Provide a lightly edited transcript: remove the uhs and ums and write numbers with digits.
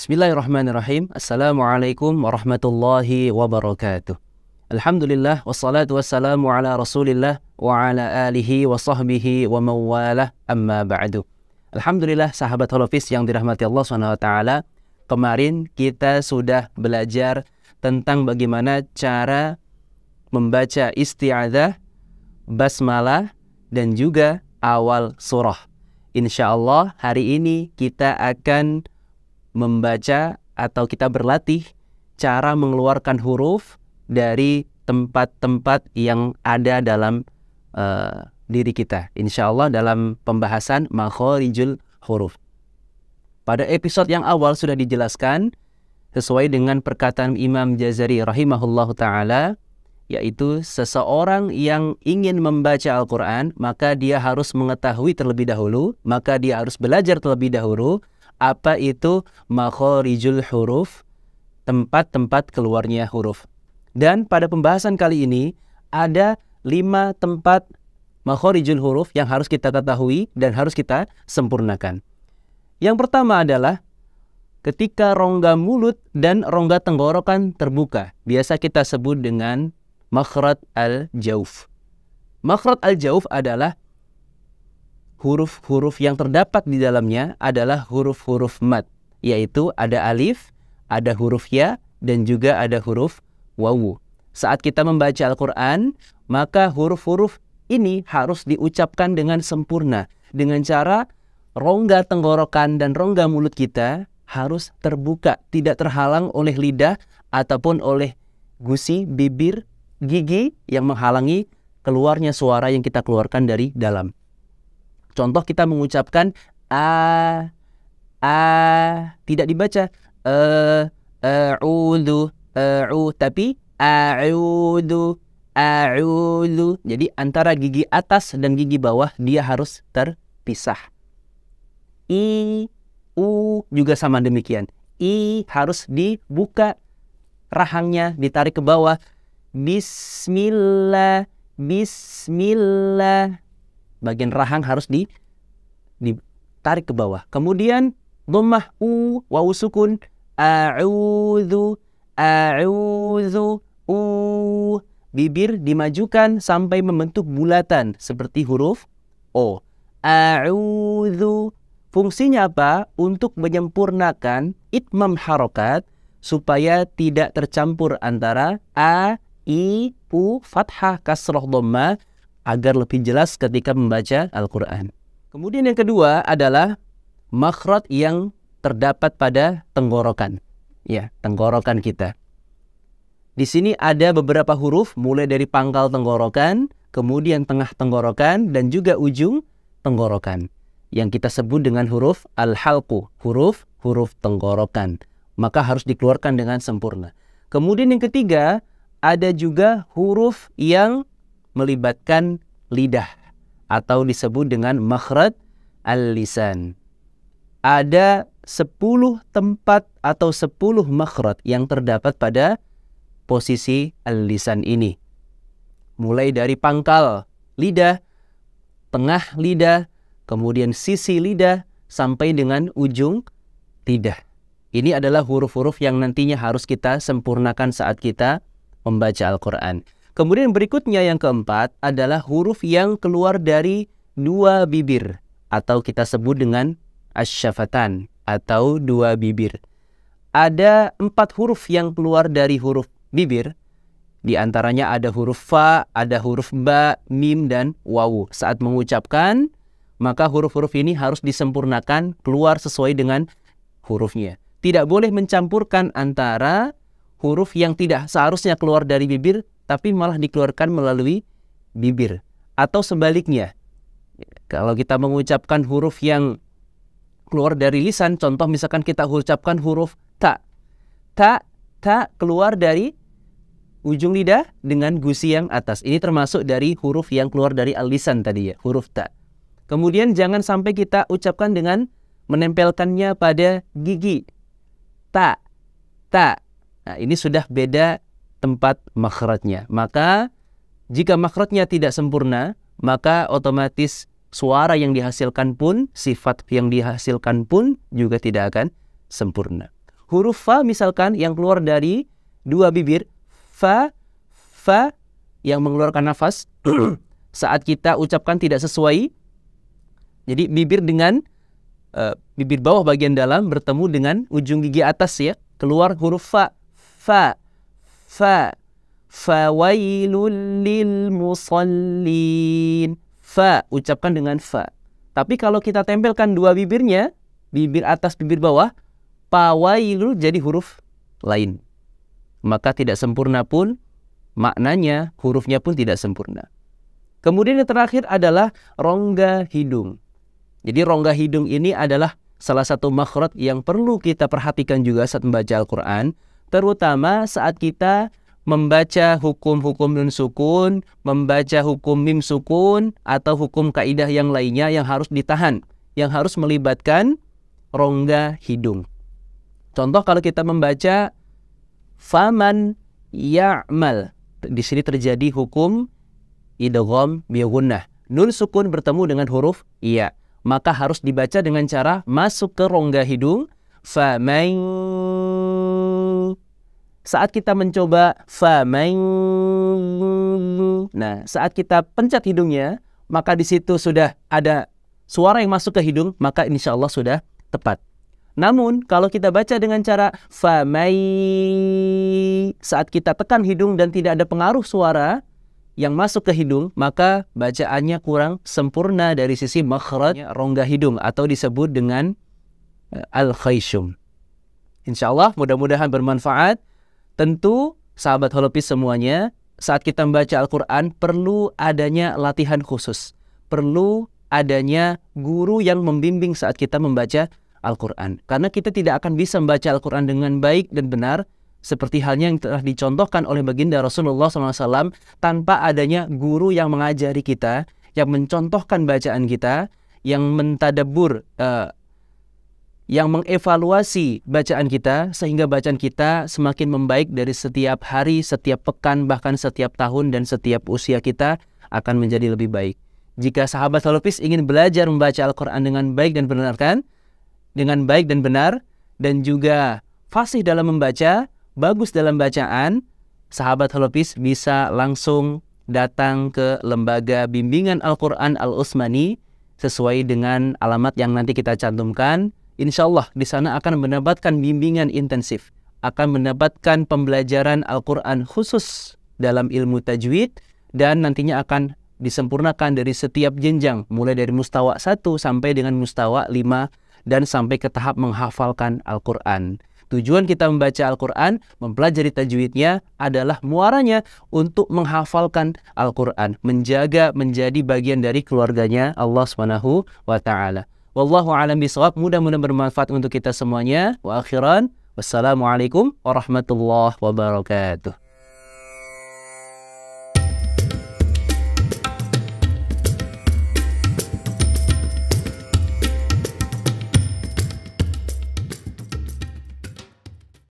Bismillahirrahmanirrahim. Assalamualaikum warahmatullahi wabarakatuh. Alhamdulillah wassalatu wassalamu ala Rasulillah wa ala alihi wa sahbihi wa mawalah, amma ba'du. Alhamdulillah sahabat Holofis yang dirahmati Allah SWT. Kemarin kita sudah belajar tentang bagaimana cara membaca isti'adzah, basmalah dan juga awal surah. Insyaallah hari ini kita akan membaca atau kita berlatih cara mengeluarkan huruf dari tempat-tempat yang ada dalam diri kita. Insyaallah dalam pembahasan makharijul huruf. Pada episode yang awal sudah dijelaskan sesuai dengan perkataan Imam Jazari rahimahullahu ta'ala, yaitu seseorang yang ingin membaca Al-Quran maka dia harus mengetahui terlebih dahulu, maka dia harus belajar terlebih dahulu apa itu makharijul huruf, tempat-tempat keluarnya huruf. Dan pada pembahasan kali ini ada 5 tempat makharijul huruf yang harus kita ketahui dan harus kita sempurnakan. Yang pertama adalah ketika rongga mulut dan rongga tenggorokan terbuka. Biasa kita sebut dengan makhraj al-jauf. Makhraj al-jauf adalah huruf-huruf yang terdapat di dalamnya adalah huruf-huruf mad, yaitu ada alif, ada huruf ya, dan juga ada huruf wawu. Saat kita membaca Al-Quran, maka huruf-huruf ini harus diucapkan dengan sempurna, dengan cara rongga tenggorokan dan rongga mulut kita harus terbuka, tidak terhalang oleh lidah ataupun oleh gusi, bibir, gigi yang menghalangi keluarnya suara yang kita keluarkan dari dalam. Contoh kita mengucapkan tidak dibaca tapi a'udhu. Jadi antara gigi atas dan gigi bawah dia harus terpisah. Juga sama demikian. Harus dibuka rahangnya, ditarik ke bawah. Bismillah. Bagian rahang harus ditarik ke bawah. Kemudian dhammah wawu sukun a'udzu. Bibir dimajukan sampai membentuk bulatan seperti huruf O. A'udzu. Fungsinya apa? Untuk menyempurnakan itmam harokat supaya tidak tercampur antara a, i, u, fathah, kasroh, dhammah, agar lebih jelas ketika membaca Al-Quran. Kemudian yang kedua adalah makhraj yang terdapat pada tenggorokan. Ya, tenggorokan kita. Di sini ada beberapa huruf mulai dari pangkal tenggorokan, kemudian tengah tenggorokan, dan juga ujung tenggorokan. Yang kita sebut dengan huruf al-halqu, huruf tenggorokan. Maka harus dikeluarkan dengan sempurna. Kemudian yang ketiga, ada juga huruf yang melibatkan lidah atau disebut dengan makhraj al-lisan. Ada 10 tempat atau 10 makhraj yang terdapat pada posisi al-lisan ini. Mulai dari pangkal lidah, tengah lidah, kemudian sisi lidah, sampai dengan ujung lidah. Ini adalah huruf-huruf yang nantinya harus kita sempurnakan saat kita membaca Al-Quran. Kemudian berikutnya yang keempat adalah huruf yang keluar dari 2 bibir atau kita sebut dengan asyafatan atau 2 bibir. Ada 4 huruf yang keluar dari huruf bibir. Di antaranya ada huruf fa, ada huruf ba, mim, dan wawu. Saat mengucapkan, maka huruf-huruf ini harus disempurnakan keluar sesuai dengan hurufnya. Tidak boleh mencampurkan antara huruf yang tidak seharusnya keluar dari bibir tapi malah dikeluarkan melalui bibir. Atau sebaliknya, kalau kita mengucapkan huruf yang keluar dari lisan, contoh misalkan kita ucapkan huruf ta. Ta keluar dari ujung lidah dengan gusi yang atas. Ini termasuk dari huruf yang keluar dari al-lisan tadi ya, huruf ta. Kemudian jangan sampai kita ucapkan dengan menempelkannya pada gigi. Ta. Nah, ini sudah beda tempat makhrajnya. Maka jika makhrajnya tidak sempurna, maka otomatis suara yang dihasilkan pun, sifat yang dihasilkan pun juga tidak akan sempurna. huruf fa misalkan yang keluar dari dua bibir, fa yang mengeluarkan nafas saat kita ucapkan tidak sesuai. Jadi bibir dengan bibir bawah bagian dalam bertemu dengan ujung gigi atas ya, keluar huruf fa. Fawailul lil musallin. Fa, ucapkan dengan fa. Tapi kalau kita tempelkan dua bibirnya, bibir atas, bibir bawah, pawailul jadi huruf lain. Maka tidak sempurna pun maknanya, hurufnya pun tidak sempurna. Kemudian yang terakhir adalah rongga hidung. Jadi rongga hidung ini adalah salah satu makhraj yang perlu kita perhatikan juga saat membaca Al-Quran, terutama saat kita membaca hukum-hukum nun sukun, membaca hukum mim sukun, atau hukum kaidah yang lainnya yang harus ditahan, yang harus melibatkan rongga hidung. Contoh kalau kita membaca faman ya'mal, di sini terjadi hukum idgham bi gunnah. Nun sukun bertemu dengan huruf iya, maka harus dibaca dengan cara masuk ke rongga hidung. Faman, saat kita mencoba faman, nah saat kita pencet hidungnya, maka di situ sudah ada suara yang masuk ke hidung, maka insya Allah sudah tepat. Namun kalau kita baca dengan cara famai, saat kita tekan hidung dan tidak ada pengaruh suara yang masuk ke hidung, maka bacaannya kurang sempurna dari sisi makhraj rongga hidung, atau disebut dengan al-khayshum. Insya Allah mudah-mudahan bermanfaat. Tentu sahabat holopis semuanya, saat kita membaca Al-Quran perlu adanya latihan khusus, perlu adanya guru yang membimbing saat kita membaca Al-Quran. Karena kita tidak akan bisa membaca Al-Quran dengan baik dan benar, seperti halnya yang telah dicontohkan oleh baginda Rasulullah SAW, tanpa adanya guru yang mengajari kita, yang mencontohkan bacaan kita, yang mentadabbur, yang mengevaluasi bacaan kita, sehingga bacaan kita semakin membaik dari setiap hari, setiap pekan, bahkan setiap tahun, dan setiap usia kita akan menjadi lebih baik. Jika sahabat holopis ingin belajar membaca Al-Quran dengan baik dan benar, dan juga fasih dalam membaca, bagus dalam bacaan, sahabat holopis bisa langsung datang ke lembaga bimbingan Al-Quran Al-Utsmani sesuai dengan alamat yang nanti kita cantumkan. Insya Allah di sana akan mendapatkan bimbingan intensif, akan mendapatkan pembelajaran Al-Quran khusus dalam ilmu tajwid, dan nantinya akan disempurnakan dari setiap jenjang, mulai dari mustawa 1 sampai dengan mustawa 5, dan sampai ke tahap menghafalkan Al-Quran. Tujuan kita membaca Al-Quran, mempelajari tajwidnya, adalah muaranya untuk menghafalkan Al-Quran, menjadi bagian dari keluarganya Allah Subhanahu wa Ta'ala. Wallahu a'lam bishawab. Mudah-mudahan bermanfaat untuk kita semuanya. Wa akhiran, wassalamualaikum warahmatullahi wabarakatuh.